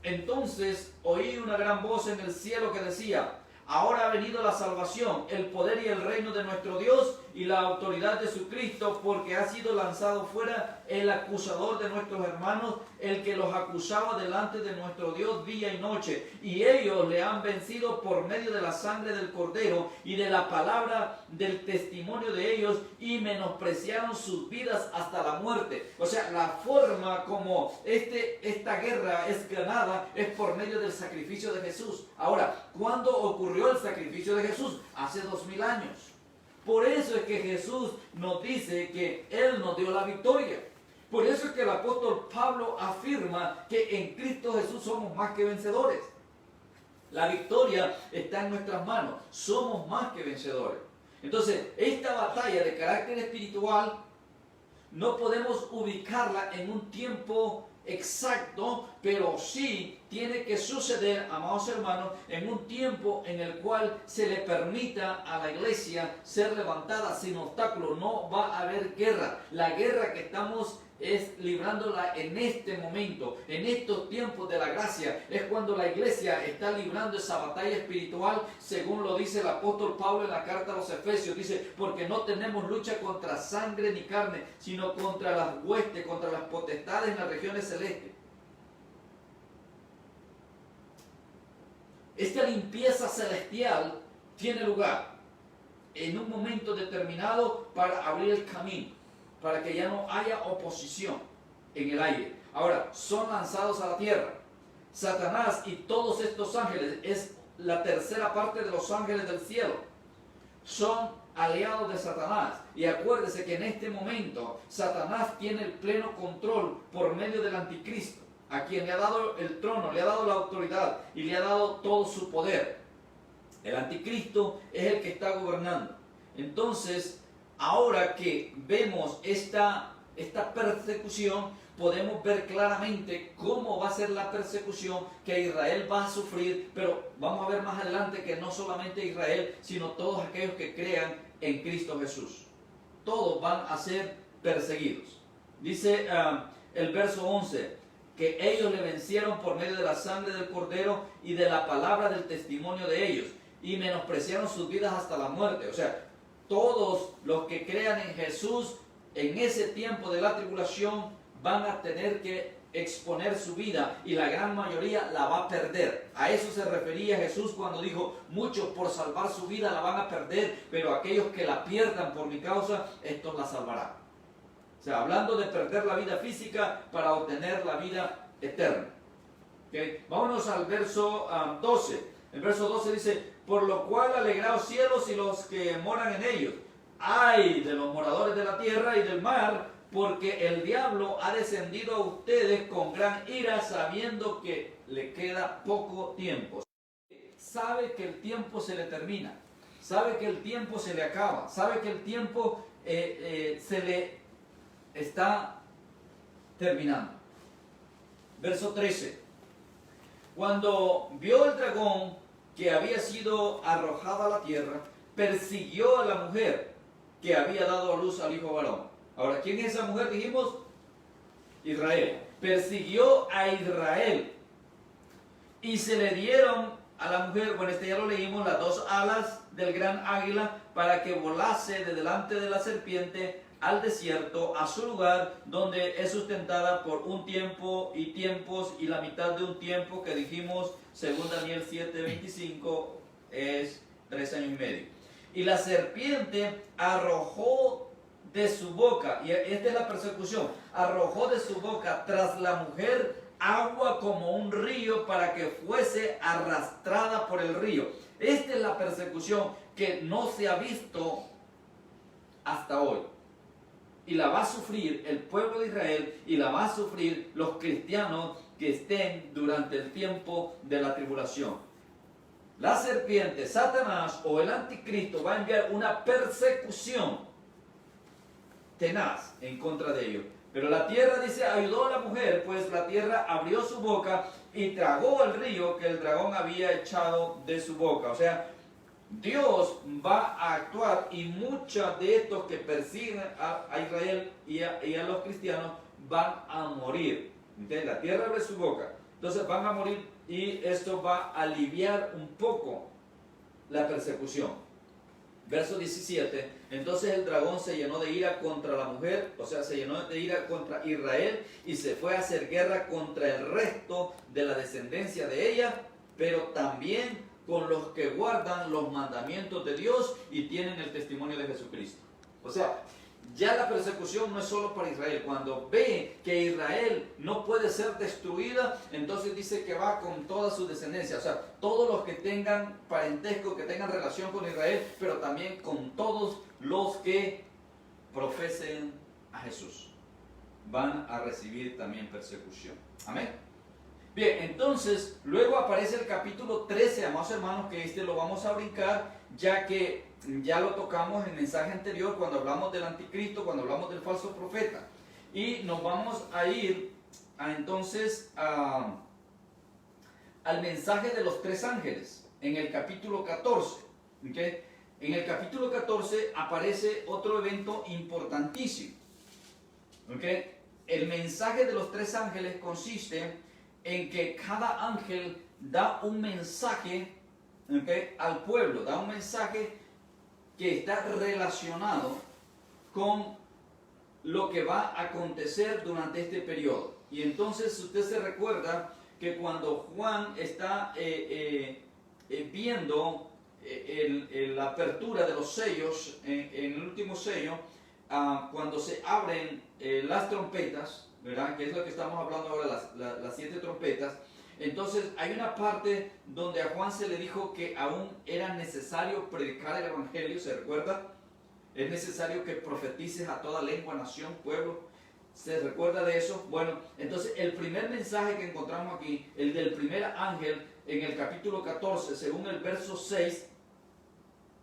entonces oí una gran voz en el cielo que decía, ahora ha venido la salvación, el poder y el reino de nuestro Dios y la autoridad de su Cristo, porque ha sido lanzado fuera el acusador de nuestros hermanos, el que los acusaba delante de nuestro Dios día y noche. Y ellos le han vencido por medio de la sangre del Cordero y de la palabra del testimonio de ellos, y menospreciaron sus vidas hasta la muerte. O sea, la forma como esta guerra es ganada es por medio del sacrificio de Jesús. Ahora, ¿cuándo ocurrió el sacrificio de Jesús? Hace 2000 años. Por eso es que Jesús nos dice que Él nos dio la victoria. Por eso es que el apóstol Pablo afirma que en Cristo Jesús somos más que vencedores. La victoria está en nuestras manos. Somos más que vencedores. Entonces, esta batalla de carácter espiritual no podemos ubicarla en un tiempo exacto, pero sí tiene que suceder, amados hermanos, en un tiempo en el cual se le permita a la iglesia ser levantada sin obstáculo. No va a haber guerra. La guerra que estamos es librándola en este momento, en estos tiempos de la gracia. Es cuando la iglesia está librando esa batalla espiritual, según lo dice el apóstol Pablo en la carta a los Efesios. Dice, porque no tenemos lucha contra sangre ni carne, sino contra las huestes, contra las potestades en las regiones celestes. Esta limpieza celestial tiene lugar en un momento determinado para abrir el camino, para que ya no haya oposición en el aire. Ahora, son lanzados a la tierra. Satanás y todos estos ángeles, es la tercera parte de los ángeles del cielo, son aliados de Satanás. Y acuérdese que en este momento Satanás tiene el pleno control por medio del anticristo, a quien le ha dado el trono, le ha dado la autoridad y le ha dado todo su poder. El anticristo es el que está gobernando. Entonces, ahora que vemos esta persecución, podemos ver claramente cómo va a ser la persecución que Israel va a sufrir, pero vamos a ver más adelante que no solamente Israel, sino todos aquellos que crean en Cristo Jesús. Todos van a ser perseguidos. Dice el verso 11, que ellos le vencieron por medio de la sangre del Cordero y de la palabra del testimonio de ellos, y menospreciaron sus vidas hasta la muerte. O sea, todos los que crean en Jesús en ese tiempo de la tribulación van a tener que exponer su vida, y la gran mayoría la va a perder. A eso se refería Jesús cuando dijo, muchos por salvar su vida la van a perder, pero aquellos que la pierdan por mi causa, estos la salvarán. O sea, hablando de perder la vida física para obtener la vida eterna. ¿Okay? Vámonos al verso 12. El verso 12 dice, por lo cual alegraos cielos y los que moran en ellos. Ay de los moradores de la tierra y del mar, porque el diablo ha descendido a ustedes con gran ira, sabiendo que le queda poco tiempo. Sabe que el tiempo se le termina, sabe que el tiempo se le acaba, sabe que el tiempo se le está terminando. Verso 13. Cuando vio el dragón que había sido arrojado a la tierra, persiguió a la mujer que había dado a luz al hijo varón. Ahora, ¿quién es esa mujer? Dijimos, Israel. Persiguió a Israel y se le dieron a la mujer, bueno, ya lo leímos, las dos alas del gran águila para que volase de delante de la serpiente al desierto, a su lugar, donde es sustentada por un tiempo y tiempos, y la mitad de un tiempo que dijimos, según Daniel 7:25, es 3 años y medio. Y la serpiente arrojó de su boca, y esta es la persecución, arrojó de su boca tras la mujer agua como un río para que fuese arrastrada por el río. Esta es la persecución que no se ha visto hasta hoy. Y la va a sufrir el pueblo de Israel, y la va a sufrir los cristianos que estén durante el tiempo de la tribulación. La serpiente, Satanás o el anticristo va a enviar una persecución tenaz en contra de ellos. Pero la tierra, dice, ayudó a la mujer, pues la tierra abrió su boca y tragó el río que el dragón había echado de su boca. O sea, Dios va a actuar, y muchos de estos que persiguen a Israel y a los cristianos van a morir. ¿Entiendes? La tierra abre su boca, entonces van a morir, y esto va a aliviar un poco la persecución. Verso 17, entonces el dragón se llenó de ira contra la mujer, o sea, se llenó de ira contra Israel, y se fue a hacer guerra contra el resto de la descendencia de ella, pero también con los que guardan los mandamientos de Dios y tienen el testimonio de Jesucristo. O sea, ya la persecución no es solo para Israel. Cuando ve que Israel no puede ser destruida, entonces dice que va con toda su descendencia. O sea, todos los que tengan parentesco, que tengan relación con Israel, pero también con todos los que profesen a Jesús, van a recibir también persecución. Amén. Bien, entonces, luego aparece el capítulo 13, amados hermanos, que este lo vamos a brincar, ya que ya lo tocamos en el mensaje anterior, cuando hablamos del anticristo, cuando hablamos del falso profeta. Y nos vamos a ir entonces al mensaje de los tres ángeles, en el capítulo 14. ¿Okay? En el capítulo 14 aparece otro evento importantísimo. ¿Okay? el mensaje de los 3 ángeles consiste en que cada ángel da un mensaje, ¿okay?, al pueblo, da un mensaje que está relacionado con lo que va a acontecer durante este periodo. Y entonces usted se recuerda que cuando Juan está viendo la apertura de los sellos, en el último sello, cuando se abren las trompetas, ¿verdad?, que es lo que estamos hablando ahora, las 7 trompetas. Entonces hay una parte donde a Juan se le dijo que aún era necesario predicar el evangelio, ¿se recuerda? Es necesario que profetices a toda lengua, nación, pueblo. ¿Se recuerda de eso? Bueno, entonces el primer mensaje que encontramos aquí, el del primer ángel en el capítulo 14, según el verso 6,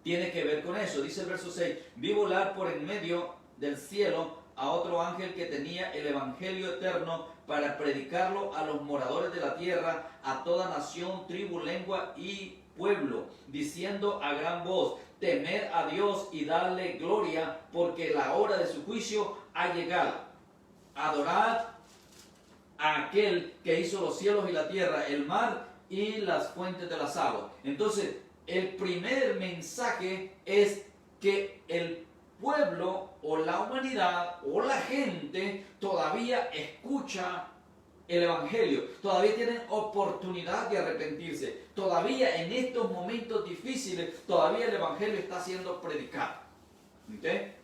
tiene que ver con eso. Dice el verso 6, vi volar por en medio del cielo a otro ángel que tenía el evangelio eterno para predicarlo a los moradores de la tierra, a toda nación, tribu, lengua y pueblo, diciendo a gran voz, temed a Dios y darle gloria, porque la hora de su juicio ha llegado. Adorad a aquel que hizo los cielos y la tierra, el mar y las fuentes de las aguas. Entonces, el primer mensaje es que el pueblo o la humanidad o la gente todavía escucha el evangelio, todavía tienen oportunidad de arrepentirse, todavía en estos momentos difíciles, todavía el evangelio está siendo predicado. ¿Okay?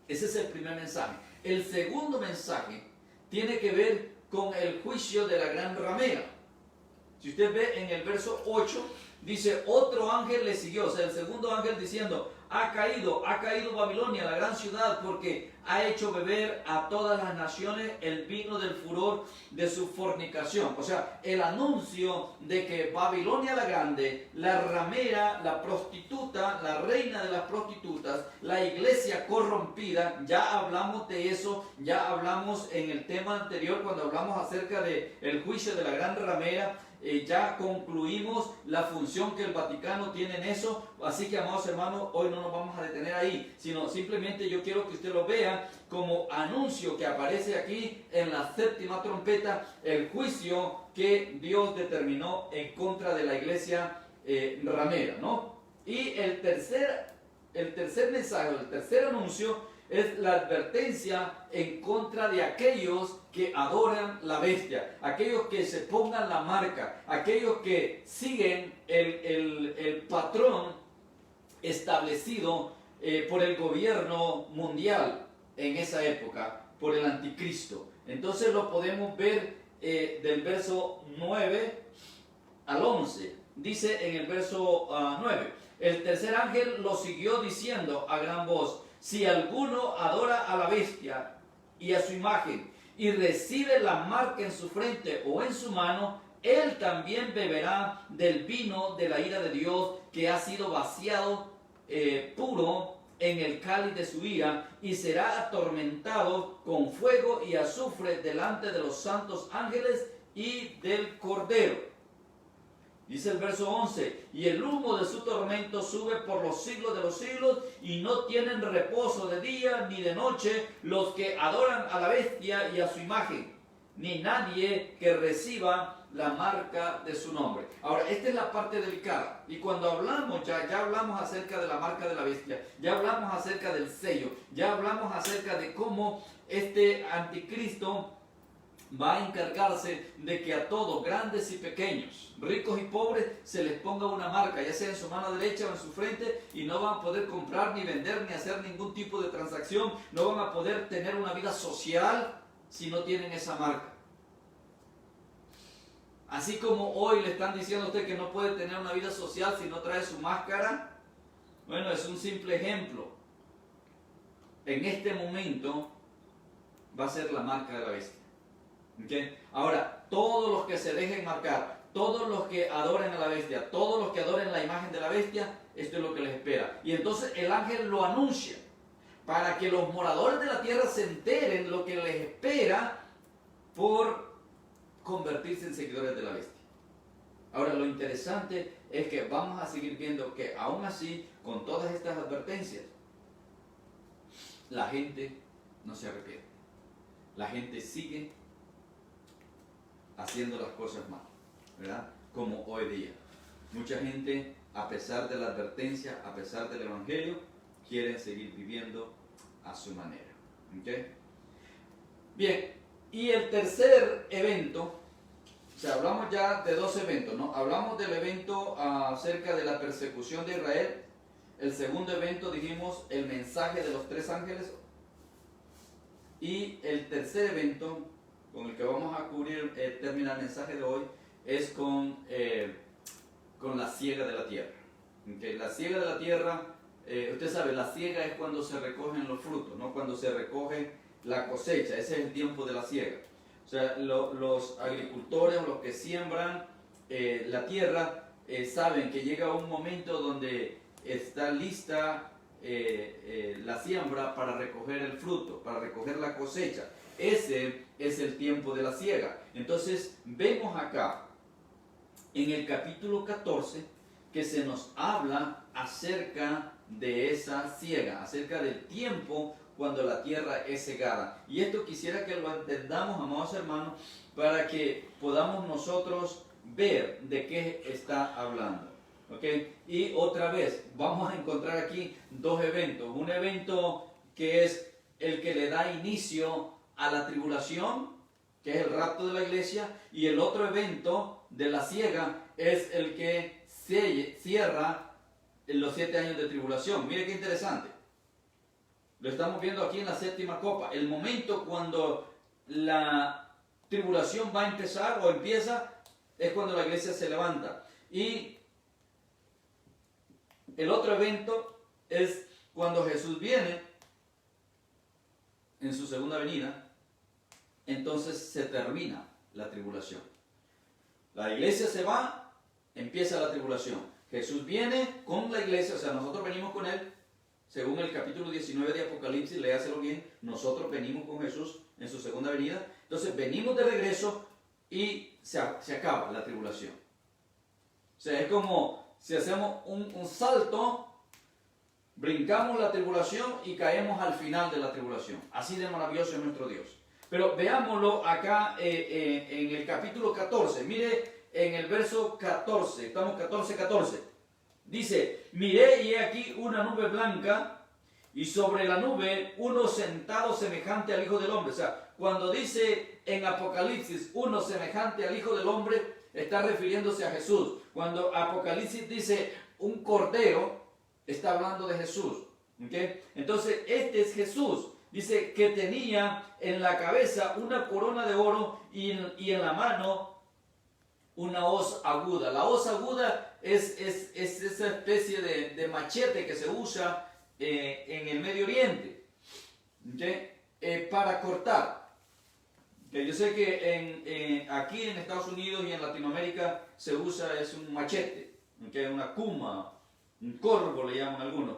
Ese es el primer mensaje. El segundo mensaje tiene que ver con el juicio de la gran ramera. Si usted ve en el verso 8, dice, otro ángel le siguió, o sea, el segundo ángel diciendo, ha caído Babilonia, la gran ciudad, porque ha hecho beber a todas las naciones el vino del furor de su fornicación. O sea, el anuncio de que Babilonia la grande, la ramera, la prostituta, la reina de las prostitutas, la iglesia corrompida, ya hablamos de eso, ya hablamos en el tema anterior cuando hablamos acerca del juicio de la gran ramera. Ya concluimos la función que el Vaticano tiene en eso, así que, amados hermanos, hoy no nos vamos a detener ahí, sino simplemente yo quiero que usted lo vea como anuncio que aparece aquí en la 7ª trompeta, el juicio que Dios determinó en contra de la iglesia ramera, ¿no? Y el tercer mensaje, el tercer anuncio, es la advertencia en contra de aquellos que adoran la bestia, aquellos que se pongan la marca, aquellos que siguen el patrón establecido por el gobierno mundial en esa época, por el anticristo. Entonces lo podemos ver del verso 9 al 11. Dice en el verso 9, el tercer ángel lo siguió diciendo a gran voz, si alguno adora a la bestia y a su imagen y recibe la marca en su frente o en su mano, él también beberá del vino de la ira de Dios que ha sido vaciado puro en el cáliz de su ira y será atormentado con fuego y azufre delante de los santos ángeles y del Cordero. Dice el verso 11, y el humo de su tormento sube por los siglos de los siglos, y no tienen reposo de día ni de noche los que adoran a la bestia y a su imagen, ni nadie que reciba la marca de su nombre. Ahora, esta es la parte delicada, y cuando hablamos, ya hablamos acerca de la marca de la bestia, ya hablamos acerca del sello, ya hablamos acerca de cómo este anticristo va a encargarse de que a todos, grandes y pequeños, ricos y pobres, se les ponga una marca, ya sea en su mano derecha o en su frente, y no van a poder comprar, ni vender, ni hacer ningún tipo de transacción, no van a poder tener una vida social si no tienen esa marca. Así como hoy le están diciendo a usted que no puede tener una vida social si no trae su máscara, bueno, es un simple ejemplo. En este momento va a ser la marca de la bestia. ¿Okay? Ahora, todos los que se dejen marcar, todos los que adoren a la bestia, todos los que adoren la imagen de la bestia, esto es lo que les espera. Y entonces el ángel lo anuncia para que los moradores de la tierra se enteren lo que les espera por convertirse en seguidores de la bestia. Ahora, lo interesante es que vamos a seguir viendo que aún así, con todas estas advertencias, la gente no se arrepiente. la gente sigue haciendo las cosas mal, ¿verdad? Como hoy día. Mucha gente, a pesar de la advertencia, a pesar del Evangelio, quieren seguir viviendo a su manera. ¿Okay? Bien, y el tercer evento, o sea, hablamos ya de dos eventos, ¿no? Hablamos del evento acerca de la persecución de Israel. El segundo evento, dijimos, el mensaje de los tres ángeles. Y el tercer evento, con el que vamos a cubrir, terminar el mensaje de hoy, es con la siega de la tierra. ¿Okay? La siega de la tierra, usted sabe, la siega es cuando se recogen los frutos, ¿no? Cuando se recoge la cosecha, ese es el tiempo de la siega. O sea, los agricultores, los que siembran la tierra, saben que llega un momento donde está lista la siembra para recoger el fruto, para recoger la cosecha. Ese es el tiempo de la siega. Entonces, vemos acá, en el capítulo 14, que se nos habla acerca de esa siega, acerca del tiempo cuando la tierra es segada. Y esto quisiera que lo entendamos, amados hermanos, para que podamos nosotros ver de qué está hablando. ¿Okay? Y otra vez, vamos a encontrar aquí dos eventos. Un evento que es el que le da inicio a la tribulación, que es el rapto de la iglesia, y el otro evento de la siega es el que cierra los 7 años de tribulación. Mire qué interesante. Lo estamos viendo aquí en la séptima copa. El momento cuando la tribulación va a empezar o empieza es cuando la iglesia se levanta. Y el otro evento es cuando Jesús viene en su segunda venida. Entonces se termina la tribulación. La iglesia se va, empieza la tribulación. Jesús viene con la iglesia, o sea, nosotros venimos con Él. Según el capítulo 19 de Apocalipsis, léaselo bien, nosotros venimos con Jesús en su segunda venida. Entonces venimos de regreso y se acaba la tribulación. O sea, es como si hacemos un salto, brincamos la tribulación y caemos al final de la tribulación. Así de maravilloso es nuestro Dios. Pero veámoslo acá en el capítulo 14. Mire en el verso 14, estamos 14. Dice, miré y he aquí una nube blanca y sobre la nube uno sentado semejante al Hijo del Hombre. O sea, cuando dice en Apocalipsis uno semejante al Hijo del Hombre, está refiriéndose a Jesús. Cuando Apocalipsis dice un cordero, está hablando de Jesús. ¿Okay? Entonces, este es Jesús. Dice que tenía en la cabeza una corona de oro y en la mano una hoz aguda. La hoz aguda es esa especie de machete que se usa en el Medio Oriente, ¿okay? Para cortar. Okay, yo sé que aquí en Estados Unidos y en Latinoamérica se usa es un machete, ¿okay? Una kuma, un corvo le llaman algunos,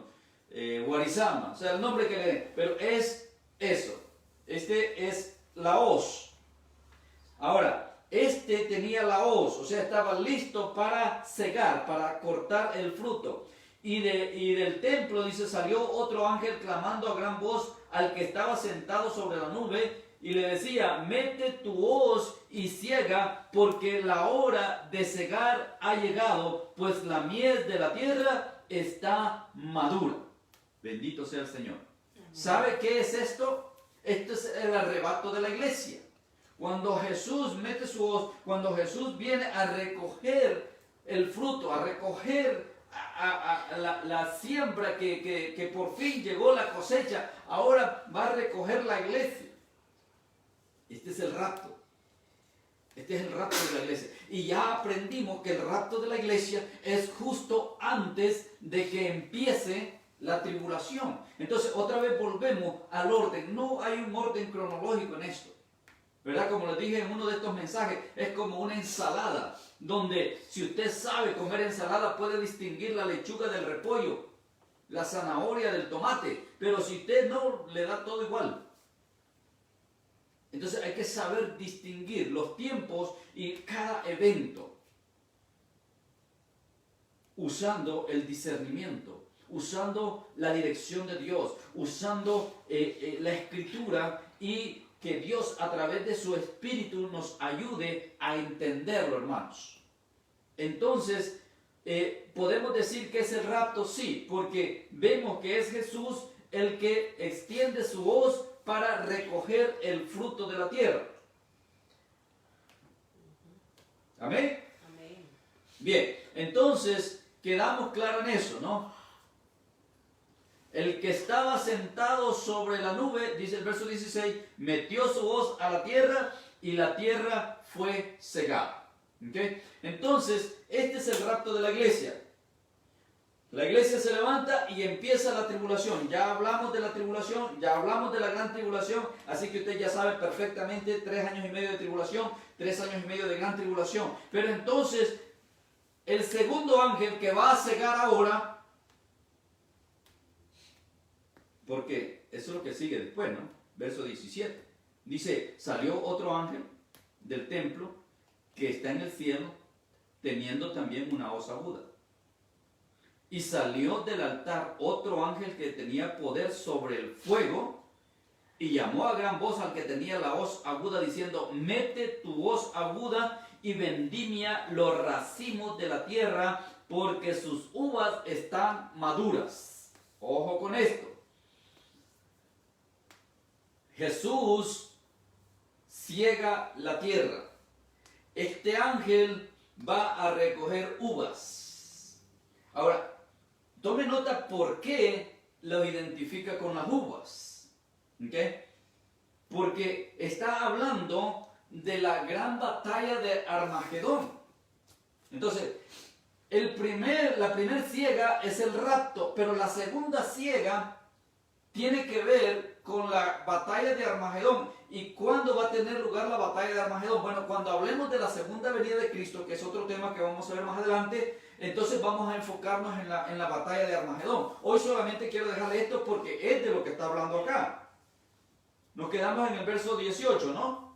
guarizama, o sea el nombre que le den, pero es eso. Este es la hoz. Ahora, este tenía la hoz, o sea, estaba listo para cegar, para cortar el fruto. Y del templo, dice, salió otro ángel clamando a gran voz al que estaba sentado sobre la nube y le decía, mete tu hoz y ciega, porque la hora de cegar ha llegado, pues la mies de la tierra está madura. Bendito sea el Señor. ¿Sabe qué es esto? Esto es el arrebato de la iglesia. Cuando Jesús mete su hoz, cuando Jesús viene a recoger el fruto, a recoger la siembra que por fin llegó la cosecha, ahora va a recoger la iglesia. Este es el rapto. Este es el rapto de la iglesia. Y ya aprendimos que el rapto de la iglesia es justo antes de que empiece la tribulación. Entonces otra vez volvemos al orden. No hay un orden cronológico en esto, ¿verdad? Como les dije en uno de estos mensajes, es como una ensalada, donde si usted sabe comer ensalada puede distinguir la lechuga del repollo, la zanahoria del tomate, pero si usted no, le da todo igual. Entonces hay que saber distinguir los tiempos y cada evento usando el discernimiento, usando la dirección de Dios, usando la escritura y que Dios a través de su Espíritu nos ayude a entenderlo, hermanos. Entonces, podemos decir que es el rapto, sí, porque vemos que es Jesús el que extiende su voz para recoger el fruto de la tierra. ¿Amén? Amén. Bien, entonces quedamos claros en eso, ¿no? El que estaba sentado sobre la nube, dice el verso 16, metió su voz a la tierra y la tierra fue cegada. ¿Okay? Entonces, este es el rapto de la iglesia. La iglesia se levanta y empieza la tribulación. Ya hablamos de la tribulación, ya hablamos de la gran tribulación, así que usted ya sabe perfectamente 3 años y medio de tribulación, 3 años y medio de gran tribulación. Pero entonces, el segundo ángel que va a cegar ahora, porque eso es lo que sigue después, ¿no? Verso 17. Dice, salió otro ángel del templo que está en el cielo, teniendo también una hoz aguda. Y salió del altar otro ángel que tenía poder sobre el fuego, y llamó a gran voz al que tenía la hoz aguda, diciendo, mete tu hoz aguda y vendimia los racimos de la tierra, porque sus uvas están maduras. Ojo con esto. Jesús ciega la tierra. Este ángel va a recoger uvas. Ahora, tome nota por qué lo identifica con las uvas. ¿Okay? Porque está hablando de la gran batalla de Armagedón. Entonces, la primer ciega es el rapto, pero la segunda ciega tiene que ver con la batalla de Armagedón. ¿Y cuándo va a tener lugar la batalla de Armagedón? Bueno, cuando hablemos de la segunda venida de Cristo, que es otro tema que vamos a ver más adelante, entonces vamos a enfocarnos en la batalla de Armagedón. Hoy solamente quiero dejarle esto porque es de lo que está hablando acá. Nos quedamos en el verso 18, ¿no?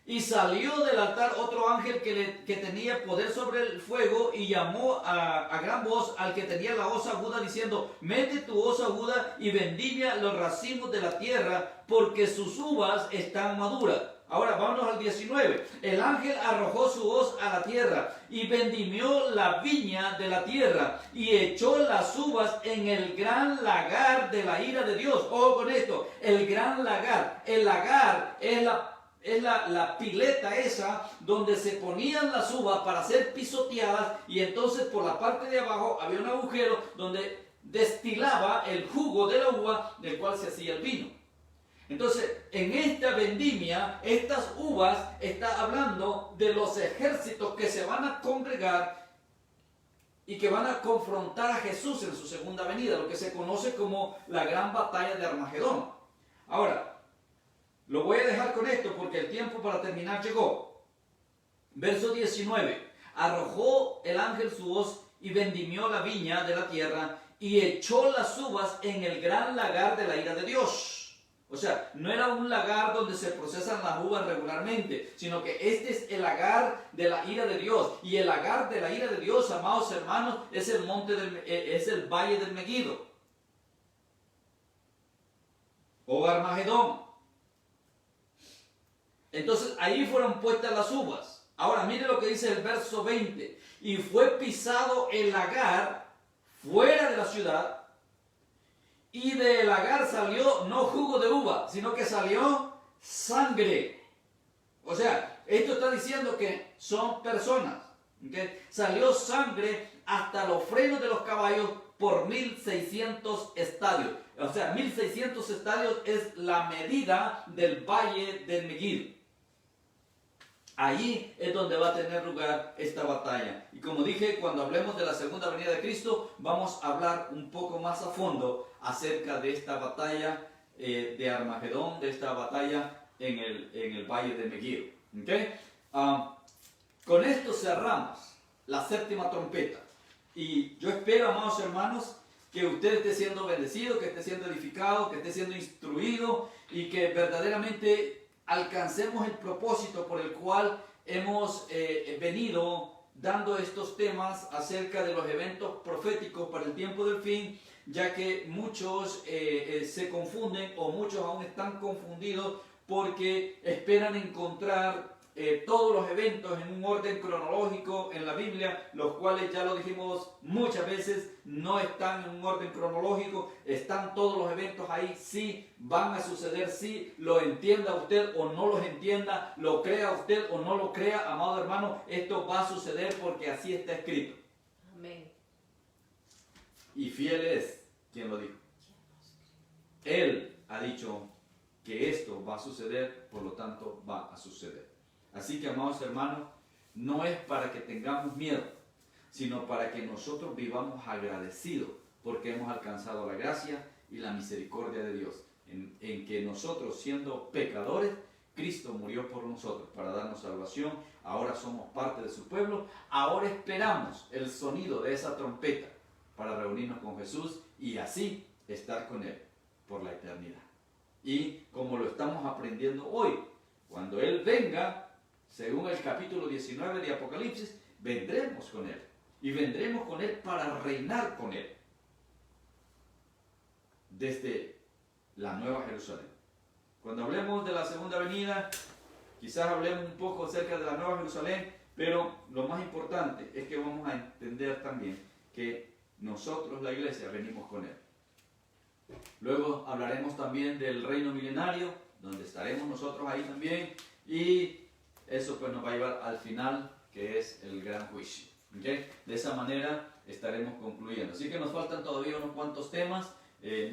Y salió del altar otro ángel que tenía poder sobre el fuego y llamó a gran voz al que tenía la hoz aguda diciendo, mete tu hoz aguda y vendimia los racimos de la tierra porque sus uvas están maduras. Ahora vámonos al 19. El ángel arrojó su hoz a la tierra y vendimió la viña de la tierra y echó las uvas en el gran lagar de la ira de Dios. Ojo con esto, el gran lagar. El lagar es la pileta esa donde se ponían las uvas para ser pisoteadas y entonces por la parte de abajo había un agujero donde destilaba el jugo de la uva del cual se hacía el vino. Entonces, en esta vendimia, estas uvas, está hablando de los ejércitos que se van a congregar y que van a confrontar a Jesús en su segunda venida, lo que se conoce como la gran batalla de Armagedón. Ahora, lo voy a dejar con esto porque el tiempo para terminar llegó. Verso 19. Arrojó el ángel su hoz y vendimió la viña de la tierra y echó las uvas en el gran lagar de la ira de Dios. O sea, no era un lagar donde se procesan las uvas regularmente, sino que este es el lagar de la ira de Dios. Y el lagar de la ira de Dios, amados hermanos, es el valle del Megiddo. O Armagedón. Entonces ahí fueron puestas las uvas. Ahora mire lo que dice el verso 20. Y fue pisado el lagar fuera de la ciudad. Y del lagar salió no jugo de uva, sino que salió sangre. O sea, esto está diciendo que son personas. ¿Okay? Salió sangre hasta los frenos de los caballos por 1600 estadios. O sea, 1600 estadios es la medida del valle del Megiddo. Allí es donde va a tener lugar esta batalla. Y como dije, cuando hablemos de la segunda venida de Cristo, vamos a hablar un poco más a fondo acerca de esta batalla de Armagedón, de esta batalla en el valle de Megiddo. ¿Okay? Con esto cerramos la séptima trompeta. Y yo espero, amados hermanos, que usted esté siendo bendecido, que esté siendo edificado, que esté siendo instruido y que verdaderamente alcancemos el propósito por el cual hemos venido dando estos temas acerca de los eventos proféticos para el tiempo del fin, ya que muchos se confunden o muchos aún están confundidos porque esperan encontrar todos los eventos en un orden cronológico en la Biblia, los cuales ya lo dijimos muchas veces, no están en un orden cronológico, están todos los eventos ahí, sí, van a suceder, sí, lo entienda usted o no los entienda, lo crea usted o no lo crea, amado hermano, esto va a suceder porque así está escrito. Amén. Y fiel es quien lo dijo. Él ha dicho que esto va a suceder, por lo tanto va a suceder. Así que, amados hermanos, no es para que tengamos miedo, sino para que nosotros vivamos agradecidos porque hemos alcanzado la gracia y la misericordia de Dios, en que nosotros, siendo pecadores, Cristo murió por nosotros para darnos salvación, ahora somos parte de su pueblo, ahora esperamos el sonido de esa trompeta para reunirnos con Jesús y así estar con Él por la eternidad. Y como lo estamos aprendiendo hoy, cuando Él venga, según el capítulo 19 de Apocalipsis, vendremos con Él. Y vendremos con Él para reinar con Él. Desde la Nueva Jerusalén. Cuando hablemos de la segunda venida, quizás hablemos un poco acerca de la Nueva Jerusalén, pero lo más importante es que vamos a entender también que nosotros, la iglesia, venimos con Él. Luego hablaremos también del reino milenario, donde estaremos nosotros ahí también, y eso pues nos va a llevar al final, que es el gran juicio. ¿Okay? De esa manera estaremos concluyendo. Así que nos faltan todavía unos cuantos temas.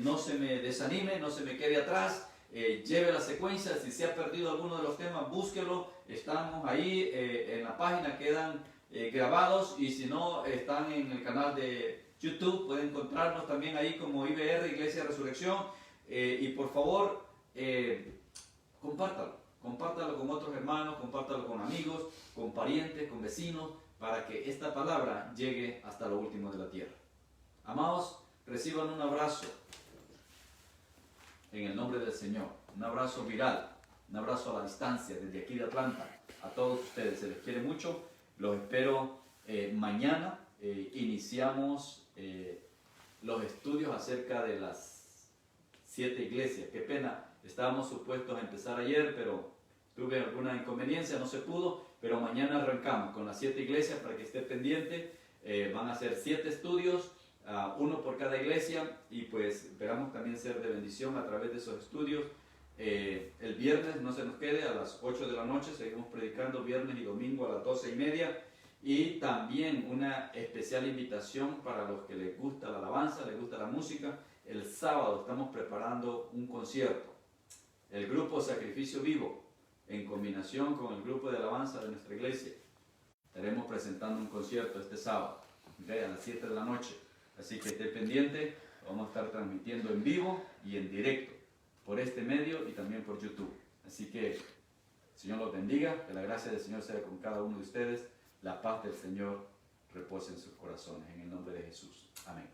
No se me desanime, no se me quede atrás. Lleve la secuencia. Si se ha perdido alguno de los temas, búsquelo. Estamos ahí en la página, quedan grabados. Y si no, están en el canal de YouTube. Pueden encontrarnos también ahí como IBR, Iglesia de Resurrección. Y por favor, compártalo. Compártalo con otros hermanos, compártalo con amigos, con parientes, con vecinos, para que esta palabra llegue hasta lo último de la tierra. Amados, reciban un abrazo en el nombre del Señor, un abrazo viral, un abrazo a la distancia desde aquí de Atlanta. A todos ustedes se les quiere mucho, los espero mañana. Iniciamos los estudios acerca de las 7 iglesias. Qué pena, estábamos supuestos a empezar ayer, pero tuve alguna inconveniencia, no se pudo, pero mañana arrancamos con las 7 iglesias para que esté pendiente. Van a ser 7 estudios, uno por cada iglesia, y pues esperamos también ser de bendición a través de esos estudios. El viernes, no se nos quede, a las 8 de la noche seguimos predicando, viernes y domingo a las 12:30. Y también una especial invitación para los que les gusta la alabanza, les gusta la música. El sábado estamos preparando un concierto. El grupo Sacrificio Vivo, en combinación con el grupo de alabanza de nuestra iglesia, estaremos presentando un concierto este sábado, ¿okay? A las 7 de la noche. Así que esté pendiente, vamos a estar transmitiendo en vivo y en directo por este medio y también por YouTube. Así que el Señor los bendiga, que la gracia del Señor sea con cada uno de ustedes, la paz del Señor repose en sus corazones, en el nombre de Jesús. Amén.